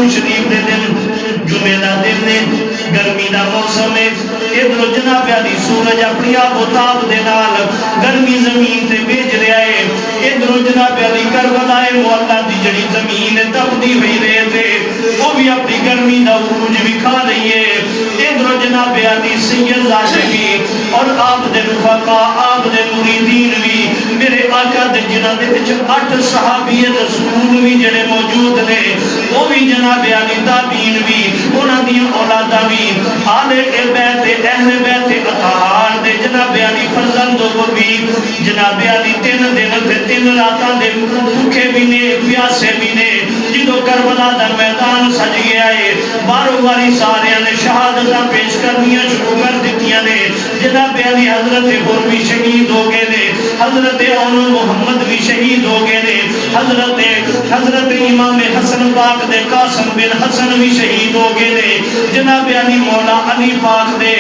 قدم شریف دے دن جمعہ دا دن نے گرمی دا موسم ہے ادھر جناب علی سورج اپنی آب و تاب دے نال گرمی زمین تے بھیج رہا ہے ادھر جناب علی کربلا مولا دی جڑی زمین تپدی ہوئی رہے تھے وہ بھی اپنی گرمی دا عروج بھی کھا رہی ہے ادھر جناب علی سید ذات بھی اور آپ دے رفقا آپ دے مریدین بھی میرے آقا دے جنہ دے وچ 8 صحابی رسول بھی جڑے موجود نے وہ بھی جناب علی تابعین بھی انہاں دی اولاداں بھی آل بیت اہل بیت اطہار دے جناب علی فرزند وہ بھی جناب علی 3 دن تے 3 راتاں دے بھوکے بھی نے پیاسے بھی نے جدو کربلا دا میدان سج گیا ہے بارو باری سارے نے شہادتاں پیش کرنیاں شروع کر دیتیاں نے جناب علی حضرت غور بھی شہید ہو گئے نے حضرت اون محمد بھی شہید ہو گئے نے حضرت امام حسن پاک دے قاسم بن حسن بھی شہید ہو گئے نے جناب علی مولا علی پاک دے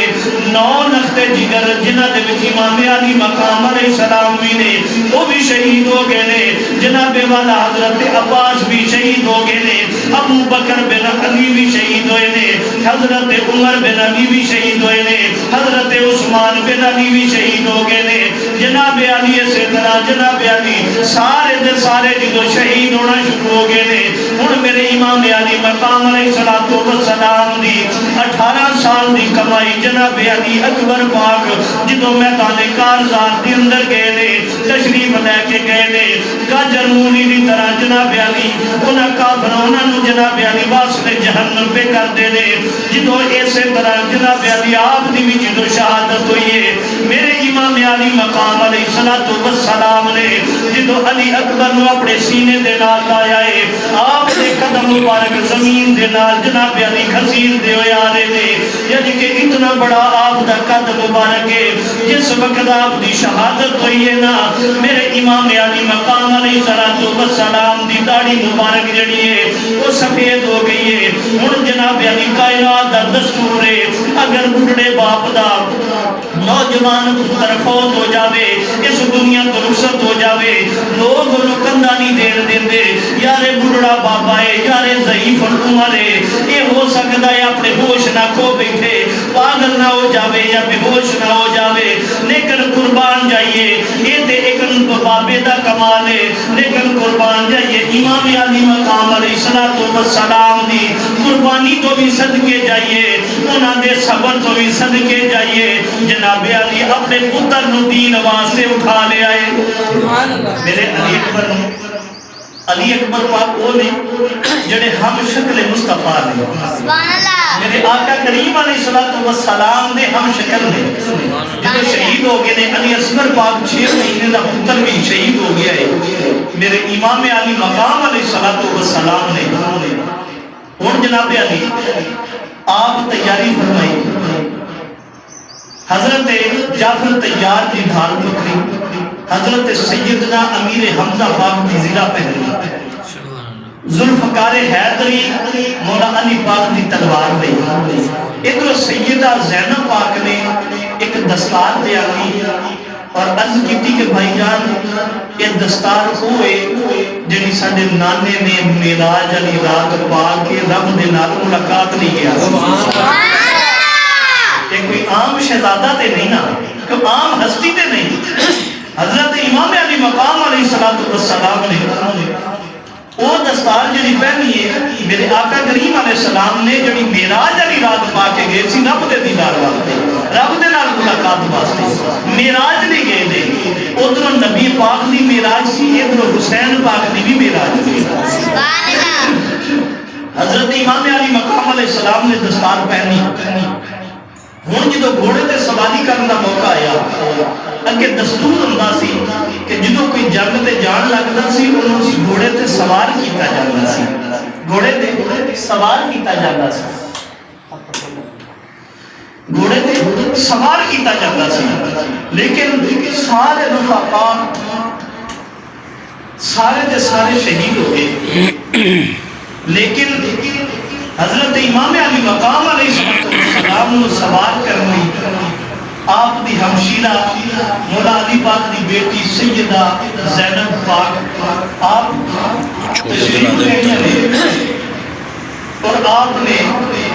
9 نختے جگر جنہ دے وچ امام علی مقام علیہ السلام بھی نے وہ بھی شہید ہو گئے نے جناب والا حضرت عباس بھی شہید ہو گئے نے ابو بکر بن علی بھی شہید ہوئے نے حضرت عمر بن علی بھی شہید ہوئے نے حضرت عثمان بن علی بھی شہید ہو گئے نے جناب علی سے طرح جناب علی سارے دے سارے جدو شہید ہونا شروع ہو گئے نے ہن میرے امام علی مقام علیہ السلام دی 18 سال دی کمائی جناب علی اکبر پاک جدو میدان کارزار دی اندر گئے نے تشریف لے کے گئے نے گاجر مولی دی طرح جناب علی انہاں کافروں نے جناب علی واسطے جہنم پہ کر دے نے جدو ایسے طرح جناب علی آپ دی بھی جدو شہادت ہوئی ہے میرے امام علی مقام علیہ السلام نے جدو علی اکبر نو اپنے سینے دے نال لایا ہے آپ نے قدم مبارک زمین دے نال جناب علی خسیر دے ہوئے آ رہے نے یعنی کہ اتنا بڑا آپ دا قدم مبارک ہے جس وقت آپ دی شہادت ہوئی ہے نا میرے امام علی مقام علیہ السلام دی داڑھی مبارک جڑی ہے وہ سفید ہو گئی ہے ہن جناب علی کائنات دا دستور ہے اگر بڑھڑے باپ دا نوجوان پتر فوت ہو جاوے اس دنیا تو رخصت ہو جاوے لوگ انہوں کندہ نہیں دین دین دے یارے بڑھڑا بابا ہے یارے ضعیف عمر ہے یہ ہو سکتا ہے اپنے ہوش نہ کھو بیٹھے پاگل نہ ہو جاوے یا بے ہوش نہ ہو جاوے لیکن قربان جائیے یہ تے ایک بابے دا کمال ہے لیکن قربان جائیے امام علی مقام علیہ السلام دی قربانی تو بھی صدقے جائیے انہاں دے صبر تو بھی صدقے جائیے جناب علی اپنے پتر نو دین واسطے اٹھا لے آئے میرے علی اکبر پاک وہ نے جڑے ہم شکل مصطفیٰ نے میرے آقا کریم علیہ السلام نے ہم شکل نے جب شہید ہو گئے نے علی اصغر پاک 6 مہینے دا پتر بھی شہید ہو گیا ہے میرے امام علی مقام علیہ السلام نے اور جناب علی آپ تیاری فرمائی حضرت جعفر تیار کی ڈھال پکڑی حضرت سیدنا امیر حمزہ پاک کی زیرہ پہنی ذوالفقار حیدری مولا علی پاک کی تلوار لئی ادھر سیدہ زینب پاک نے ایک دستار دیا کی اور عرض کی کہ بھائی جان یہ دستار ہوئے جنہی ساڑھے نانے نے معراج علی رات پاک کے رب دے نال ملاقات نہیں کیا یہ کوئی عام شہزادہ تے نہیں نا کوئی عام ہستی تے نہیں حضرت امام علی مقام علیہ السلام نے وہ دستار جنہی پہنی ہے میرے آقا کریم علیہ السلام نے جنہی معراج علی رات پا کے گئے سی رب دے دیدار واسطے رب دے نال ملاقات واسطے معراج نہیں گئے دے ادھر نبی پاک دی معراج سی ادھر حسین پاک دی بھی معراج سی حضرت امام علی مقام علیہ السلام نے دستار پہنی ہون جدو گھوڑے تے سواری کرنے کا موقع آیا اگے دستور ہوتا سی کہ جدو کوئی جنگ تے جان لگتا سی انہوں اس گھوڑے تے سوار کیتا جاتا سی گھوڑے تے سوار کیتا جاتا سی گھوڑے تے سوار کیتا جاتا سی لیکن سارے رفقا سارے دے سارے شہید ہو گئے لیکن حضرت امام علی مقام علیہ السلام نے سوار کرنی آپ دی ہمشیرہ مولا علی پاک دی بیٹی سیدہ زینب پاک آپ تشریف لے آپ نے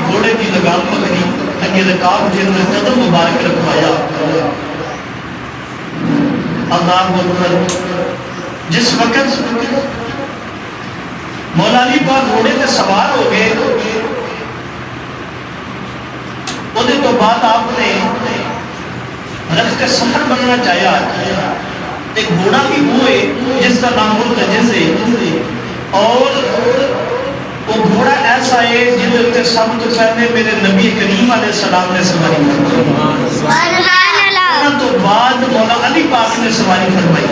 گھوڑے کی لگام پکڑی، اگے رکاب کے اندر قدم مبارک رکھوایا. اللہ اکبر. جس وقت مولا علی پاک گھوڑے تے سوار ہو گئے، وہ تو بعد آپ نے رخت کا سفر بننا چاہیا. ایک گھوڑا بھی ہوئے جس کا نام مرتجز ہے، اور وہ گھوڑا ایسا ہے جن تے سب تو پہلے میرے نبی کریم علیہ السلام نے سواری فرمائی. تو بعد مولا علی پاک نے سواری فرمائی،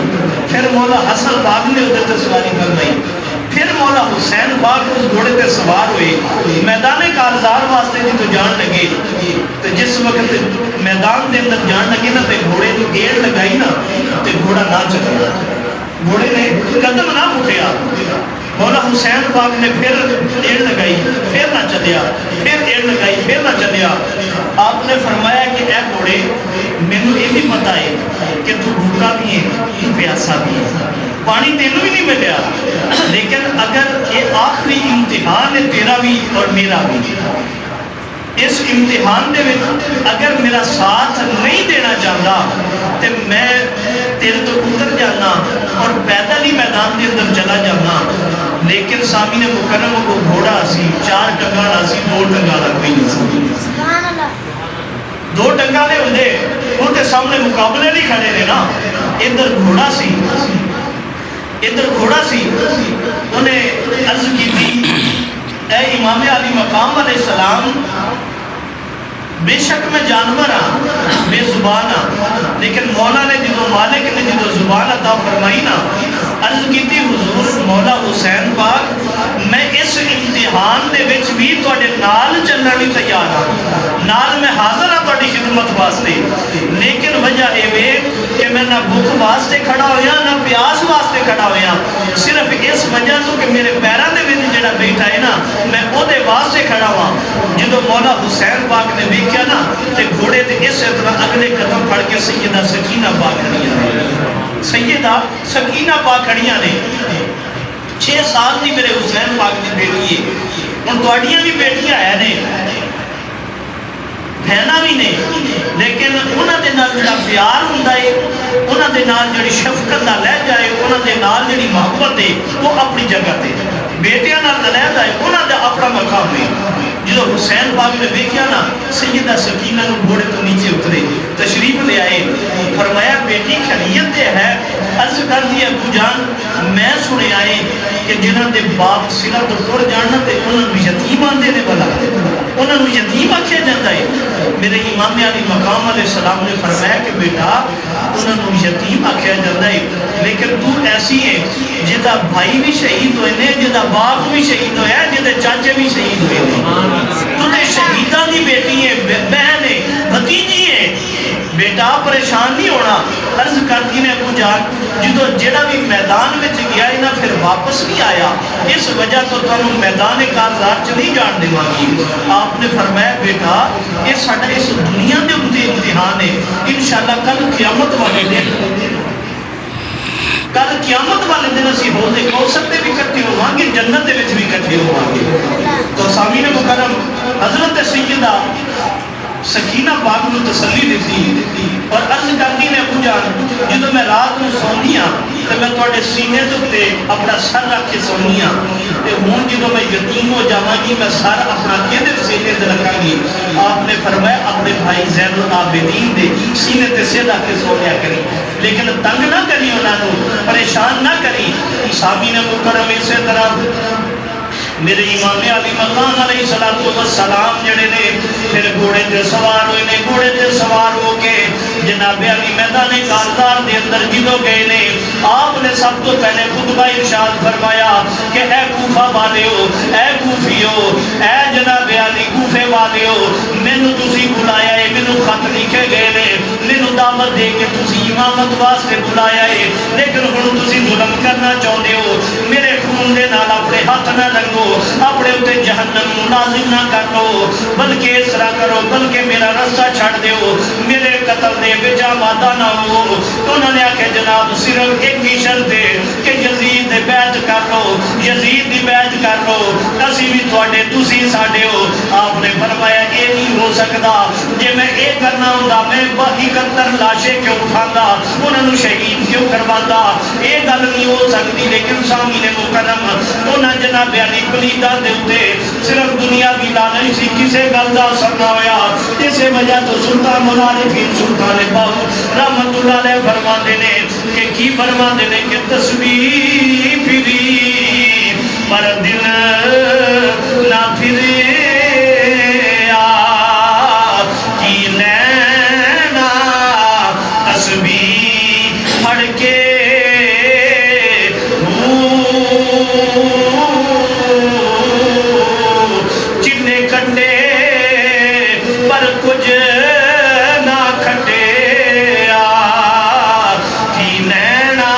پھر مولا حسن پاک نے ادھر تے سواری فرمائی، پھر مولا حسین پاک اس گھوڑے تے سوار ہوئے میدان کارزار واسطے جی تو جان لگے. تو جس وقت میدان دے اندر جان لگے نا تے گھوڑے جو ایڑ لگائی نا تے گھوڑا نہ چلیا، گھوڑے نے قدم نہ پھٹیا. مولا حسین پاک نے پھر ایڑ لگائی، پھر نہ چلیا، پھر ایڑ لگائی، پھر نہ چلیا. آپ نے فرمایا کہ اے گھوڑے، مینوں یہ بھی پتہ ہے کہ تو بھوکا بھی ہے، تو پیاسا بھی ہے، پانی تینوں بھی نہیں ملیا، لیکن اگر یہ آخری امتحان ہے تیرا بھی اور میرا بھی، اس امتحان دے وچ اگر میرا ساتھ نہیں دینا چاہتا تو میں تیرے تو اتر جانا اور پیدل ہی میدان دے اندر چلا جانا. لیکن سامعین مکرم کو گھوڑا سی 4 ٹنگا سی، 2 ٹنگا کوئی نہیں سی. 2 ٹنگا نے ہوندے ان کے سامنے مقابلے نہیں کھڑے نے نا. ادھر گھوڑا سی، ادھر گھوڑا سی. انہیں عرض کی تھی اے امام علی مقام علیہ السلام، بے شک میں جانور ہاں، بے زبان ہاں، لیکن مولا نے جدو مالک نے جدو زبان عطا فرمائی نا، عرض کی تھی حضور مولا حسین پاک میں اس امتحان دے وچ بھی تواڈے نال چلنا بھی تیار ہاں، نال میں حاضر ہاں تواڈی خدمت واسطے، لیکن وجہ اے وے کہ میں نہ بھوک واسطے کھڑا ہویا نہ پیاس واسطے کھڑا ہویا، صرف اس وجہ تو کہ میرے پیراں دے وچ جڑا بیٹھا ہے نا میں او دے واسطے کھڑا ہوا. جدو مولا حسین پاک نے ویکھیا نا تے گھوڑے دے اس طرح اگلے قدم پھڑ کے سیدہ سکینہ پاک کھڑیاں نے، سیدہ سکینہ پاک کھڑیاں نے. 6 سال دی میرے حسین پاک دی بیٹی ہے، ہن تواڈیاں بھی بیٹیاں ہے نے، بہنا بھی نے، لیکن انہاں دے نال جڑا پیار ہوندا ہے، انہاں دے نال جڑی شفقت نال لے جائے، انہاں دے نال جڑی محبت ہے وہ اپنی جگہ تے. بیٹیاں نال علیحدہ ہے، انہاں دا اپنا مقام ہے. جدو حسین پاک نے دیکھا نا سیدہ سکینہ نو گھوڑے تو نیچے اترے، تشریف لے آئے، فرمایا بیٹی خیریت ہے؟ عرض کر دیا ابو جان میں سنے آئے کہ جنہاں دے باپ سرہ تو ٹر جاننا تے انہاں نو یتیم آندے نے والا، انہاں نو یتیم آکھیا جاتا ہے. میرے امام علی مقام علیہ السلام نے فرمایا کہ بیٹا انہاں نو یتیم آکھیا جاتا ہے، لیکن تو ایسی ہے جدا بھائی بھی شہید ہوئے نے، جدا باپ بھی شہید ہوئے ہیں، جدا چاچے بھی شہید ہوئے نے. تو تے شہیدان دی بیٹی ہے، بہن ہے، بھتیجی ہے، بیٹا پریشان نہیں ہونا. عرض کرتی نے ابو جان جدو جڑا بھی میدان میں گیا ہے نا پھر واپس نہیں آیا، اس وجہ تو تمہیں میدان کارزار چ نہیں جان دے مانگی. آپ نے فرمایا بیٹا یہ ساڈا اس دنیا دے اوپر امتحان ہے، انشاءاللہ کل قیامت والے دن، کل قیامت والے دن اسی حوض کوثر تے بھی اکٹھے ہوواں گے، جنت دے وچ بھی اکٹھے ہوواں گے. تو سامعین مکرم حضرت سیدہ سکینہ پاک نو تسلی دیتی اور عرض کرتی نے ابو جان جدو میں رات نو سونی ہاں تو میں تواڈے سینے تے اپنا سر رکھ کے سونی ہاں، تے ہن جدو میں یتیم ہو جاواں گی میں سر اپنا کدھر سینے تے رکھاں گی. آپ نے فرمایا اپنے بھائی زین العابدین دے سینے تے سر رکھ کے سونیا کری، لیکن تنگ نہ کری، انہاں نو پریشان نہ کری. سامعین مکرم اسی طرح میرے امام علی مقام علیہ السلام جڑے نے پھر گھوڑے تے سوار ہوئے نے، گھوڑے تے سوار ہو کے جناب علی میدان کارزار دے اندر جدو گئے نے، آپ نے سب تو پہلے خطبہ ارشاد فرمایا کہ اے کوفہ والیو، اے کوفیو، اے جناب علی کوفے والیو، مینوں تسی بلایا ہے، مینوں خط لکھے گئے نے، مینوں دعوت دے کے تسی امامت واسطے بلایا ہے، لیکن ہن تسی ظلم کرنا چاہندے ہو، میرے خون خون دے نال اپنے ہاتھ نہ لگو، اپنے اتے جہنم لازم نہ کر لو، بلکہ اس طرح کرو، بلکہ میرا رستہ چھڑ دیو، میرے قتل دے بجا مادہ نہ ہو۔ انہوں نے آکھے جناب صرف ایک ہی شرط ہے کہ یزید دے بیعت کر لو، یزید دی بیعت کر لو، اسی بھی تھوڑے تسی ساڑے ہو۔ آپ نے فرمایا یہ نہیں ہو سکتا، جے میں اے کرنا ہوندہ میں 71 لاشیں کیوں اٹھاندہ، انہوں نے شہید کیوں کرواندہ، اے گل نہیں ہو سکتی۔ لیکن سامین مکرم انہوں جناب علی پلیدہ دیتے صرف دنیا بھی لالچ سی، کسے گل دا اثر نہ ہویا۔ اسے وجہ تو سلطان منارفین سلطان باہو رحمت اللہ علیہ فرما دینے کہ کی فرما دینے کہ تسبیح پھری پر دل نہ پھرے کی لینا تسبیح پھڑ کے چنے کٹے پر کچھ نہ کھٹے کی لینا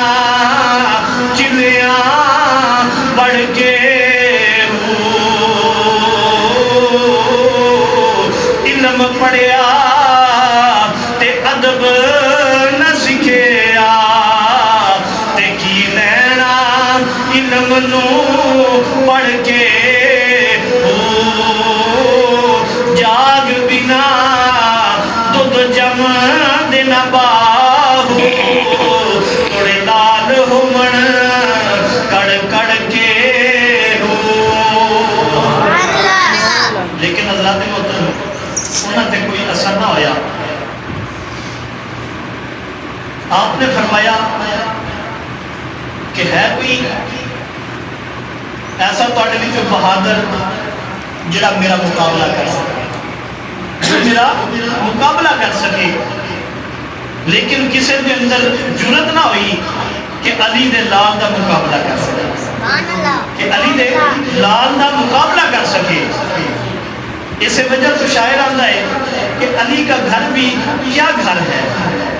چنیاں پڑھ کے علم پڑھیا تے ادب نہ سکھیا تے کی لینا علم نو پڑھ کے جاگ بنا دودھ جم دینا باہو توڑے لال ہومن کڑ کڑ کے لیکن حضرات محترم انہوں نے کوئی اثر نہ ہویا۔ آپ نے فرمایا کہ ہے کوئی ایسا توڑے بھی جو بہادر جڑا میرا مقابلہ کر سکے، میرا مقابلہ کر سکے، لیکن کسی دے اندر جرت نہ ہوئی کہ علی دے لال دا مقابلہ کر سکے، کہ علی دے لال دا مقابلہ کر سکے۔ اسے وجہ تو شاعر آندہ ہے کہ علی کا گھر بھی کیا گھر ہے،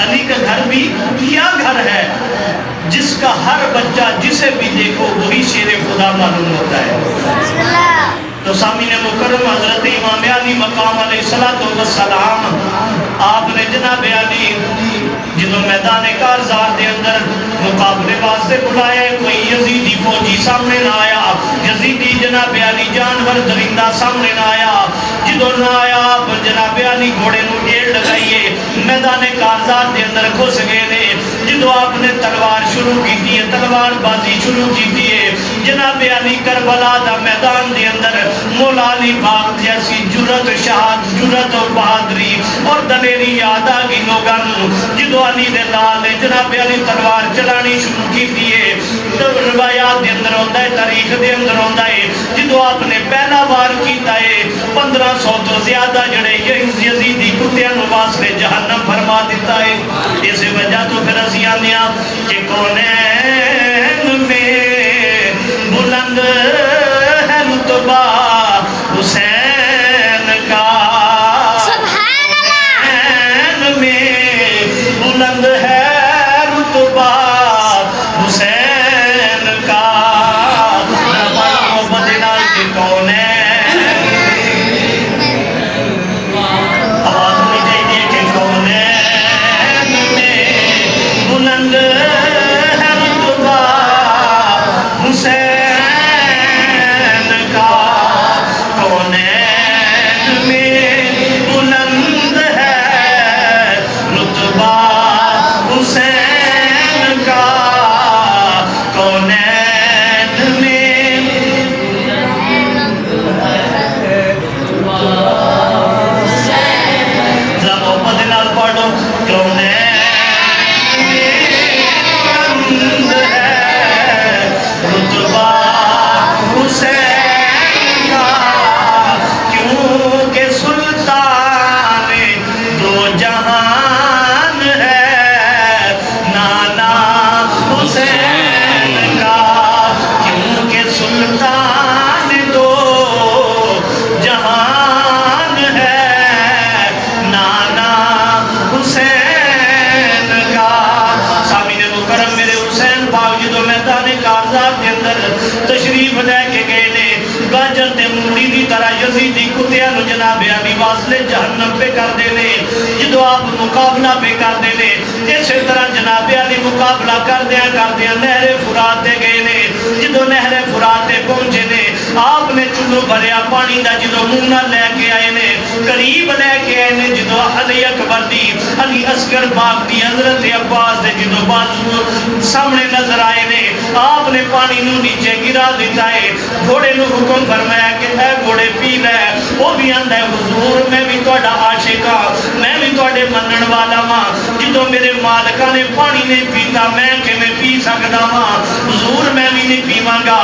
علی کا گھر بھی کیا گھر ہے، جس کا ہر بچہ جسے بھی دیکھو وہی شیر خدا معلوم ہوتا ہے۔ تو سامین مکرم حضرت امام علی مقام علیہ السلام آپ نے جناب علی جنہوں میدان کارزار دے اندر مقابلے واسطے بلائے، کوئی یزیدی فوجی سامنے نہ آیا، یزیدی جناب علی جانور درندہ سامنے نہ آیا، جدوں نہ آیا آپ جناب علی گھوڑے نو ایڑ لگائیے میدان کارزار دے اندر گھس گئے نے۔ جدوں آپ نے تلوار شروع کی ہے، تلوار بازی شروع کی ہے، جناب علی کربلا دا میدان دے اندر مولا علی باغ جیسی جرت شہاد، جرت اور بہادری اور دلیری یاد آگی لوگاں جدو علی دے لال نے جناب علی تلوار چلانی شروع کی ہے۔ روایات دے اندر ہوتا ہے، تاریخ دے اندر ہوتا ہے، جدو آپ نے پہلا وار کیتا ہے 1500 تو زیادہ جڑے یزیدی کتیاں نواز نے جہنم فرما دیتا ہے۔ اس وجہ تو پھر اسی آنے کہ کونین میں بلند ہے رتبہ حسین کا، کونین میں بلند ہے رتبہ حسین کا، بڑا محبت نال کے کونین آواز ہونی چاہیے کہ کونین میں بلند ہے رتبہ کتیاں نو جناب علی واصلے جہنم پہ کر دینے جدو آپ مقابلہ پہ کر دینے اسی طرح جناب علی مقابلہ کر دیا نہر فرات دے گئے نے جدو نہر فرات دے پہنچے نے آپ نے چلو بھریا پانی دا جدو منہ لے کے آئے نے قریب لے کے آئے نے جدو علی اکبر دی علی اصغر پاک دی حضرت عباس دے جدو بازو سامنے نظر آئے نے آپ نے پانی نو نیچے گرا دیتا ہے گھوڑے نو حکم فرمایا کہ اے گھوڑے پی لے وہ بھی آندہ ہے حضور میں بھی توڑا عاشقہ میں بھی توڑے منن والا ماں جدو میرے مالکہ نے پانی نہیں پیتا میں کہ میں پی سکتا ماں حضور میں بھی نہیں پیواں گا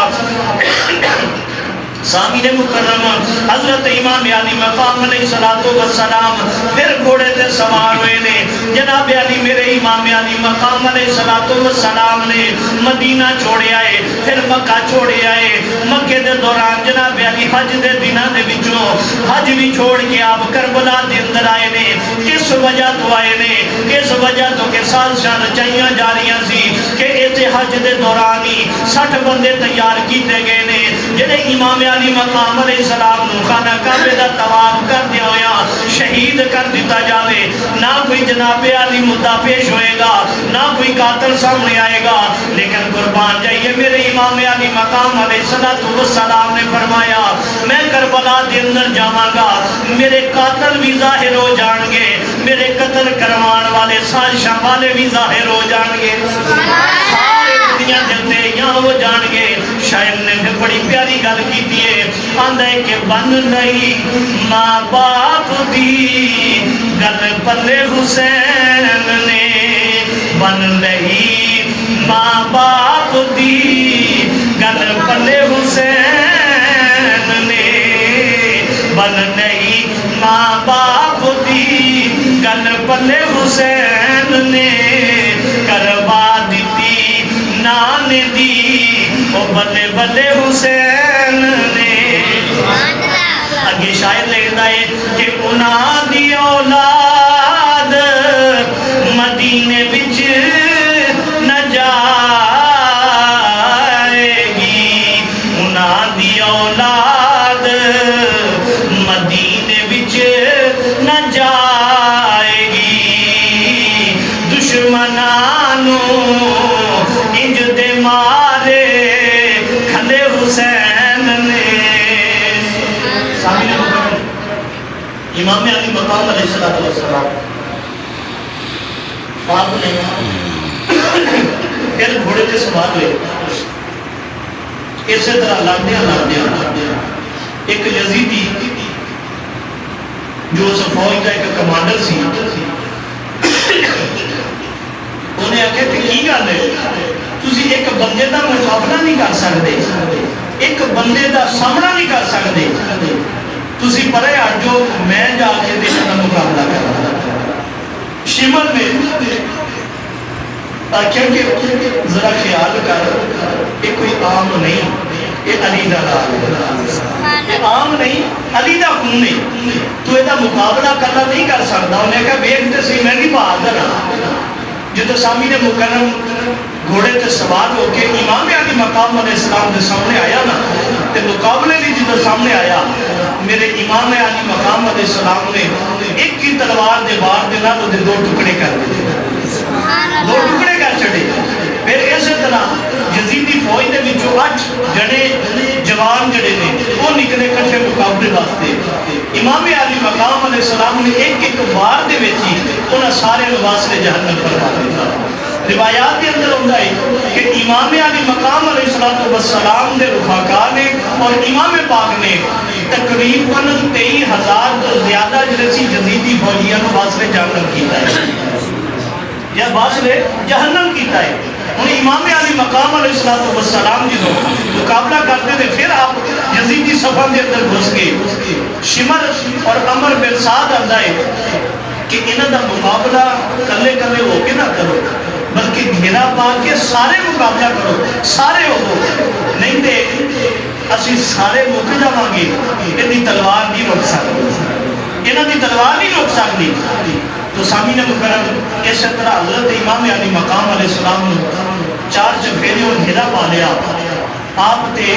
سامین مکرم حضرت امام علی مقام علیہ السلام پھر گھوڑے تے سوار ہوئے نے جناب علی میرے امام علی مقام علیہ السلام نے مدینہ چھوڑے آئے پھر مکہ چھوڑے آئے مکہ دے دوران جناب علی حج دے دنہ دے بچوں حج بھی چھوڑ کے آپ کربلا دے اندر آئے نے کس وجہ تو آئے نے اس وجہ تو کہ سال شان چاہیاں جاریاں سی کہ ایسے حج دے دورانی 60 بندے تیار کیتے گئے نے جنہیں امام علی مقام علیہ السلام نو خانہ کعبے دا طواف کر دیا ہویا شہید کر دیتا جاوے نہ کوئی جناب علی مدعا پیش ہوئے گا نہ کوئی قاتل سامنے آئے گا لیکن قربان جائیے میرے امام علی مقام علیہ السلام نے فرمایا میں کربلا دے اندر جاواں گا میرے قاتل بھی ظاہر ہو جان گے میرے قتل کرمان والے سازشاں والے بھی ظاہر ہو جان گے سارے دنیا جلتے یہاں ہو جان گے شاعر نے پھر بڑی پیاری گل کی دیئے آندھا ہے کہ بن نہیں ماں باپ دی گل پلے حسین نے بن نہیں ماں باپ دی گل پلے حسین نے بن نہیں ماں باپ دی گل پلے حسین نے کروا دیتی نان دی او بلے بلے حسین نے اگے شاعر لکھتا ہے کہ انہاں دی اولاد مدینے وچ نہ جائے گی انہاں دی اولاد مدینے وچ نہ جائے گی دشمنانو انج دے مارے کھلے حسین نے سامنے مکمل امام علی مقام علیہ السلام باپ نے پھر گھوڑے کے سوار ہوئے اسی طرح لاندیاں ایک یزیدی جو اس فوج کا ایک کمانڈر سی انہیں آکھے کہ کی گل ہے تسی ایک بندے دا مقابلہ نہیں کر سکتے ایک بندے دا سامنا نہیں کر سکتے تسی پرے آجو میں جا کے دیکھا دا مقابلہ کرنا شمر میں کیونکہ ذرا خیال کر یہ کوئی عام نہیں یہ علی دا لال ہے یہ عام نہیں علی دا خون نہیں تو یہ مقابلہ کرنا نہیں کر سکتا انہیں کہا ویکھتے سی میں نہیں بہادر ہاں جدو سامین مکرم گھوڑے تے سوار ہو کے امام علی مقام علیہ السلام دے سامنے آیا نا تے مقابلے لی جدو سامنے آیا میرے امام علی مقام علیہ السلام نے ایک کی تلوار دے بار دے نہ دے 2 ٹکڑے کر دیتے 2 ٹکڑے کر چھڑے پھر اسی طرح یزیدی فوج دے وچوں 8 جڑے جوان جڑے نے وہ نکلے کٹھے مقابلے واسطے امام علی مقام علیہ السلام نے ایک بار دے وچی انہاں سارے واسطے جہنم فرما دیتا روایات کے اندر ہوتا ہے کہ امام علی مقام علیہ السلام دے رفاقہ نے اور امام پاک نے تقریباً 23,000 تو زیادہ جلسی جزیدی فوجیاں کو واسطے جہنم کیتا ہے یا واسطے جہنم کیتا ہے انہیں امام علی مقام علیہ السلام جنہوں مقابلہ کرتے تھے پھر آپ یزیدی صفحہ کے اندر گھس گئے شمر اور عمر بن سعد آندہ ہے کہ انہاں دا مقابلہ کلے کلے ہو کے نہ کرو بلکہ گھیرا پا کے سارے مقابلہ کرو سارے ہو نہیں دے اسی سارے موقع جا مانگی انہی تلوار نہیں روک سکتی انہاں دی تلوار نہیں روک سکتی تو سامین مکرم اس طرح حضرت امام علی مقام علیہ السلام نے 4 چفیری اور گھیرا پا لیا آپ تے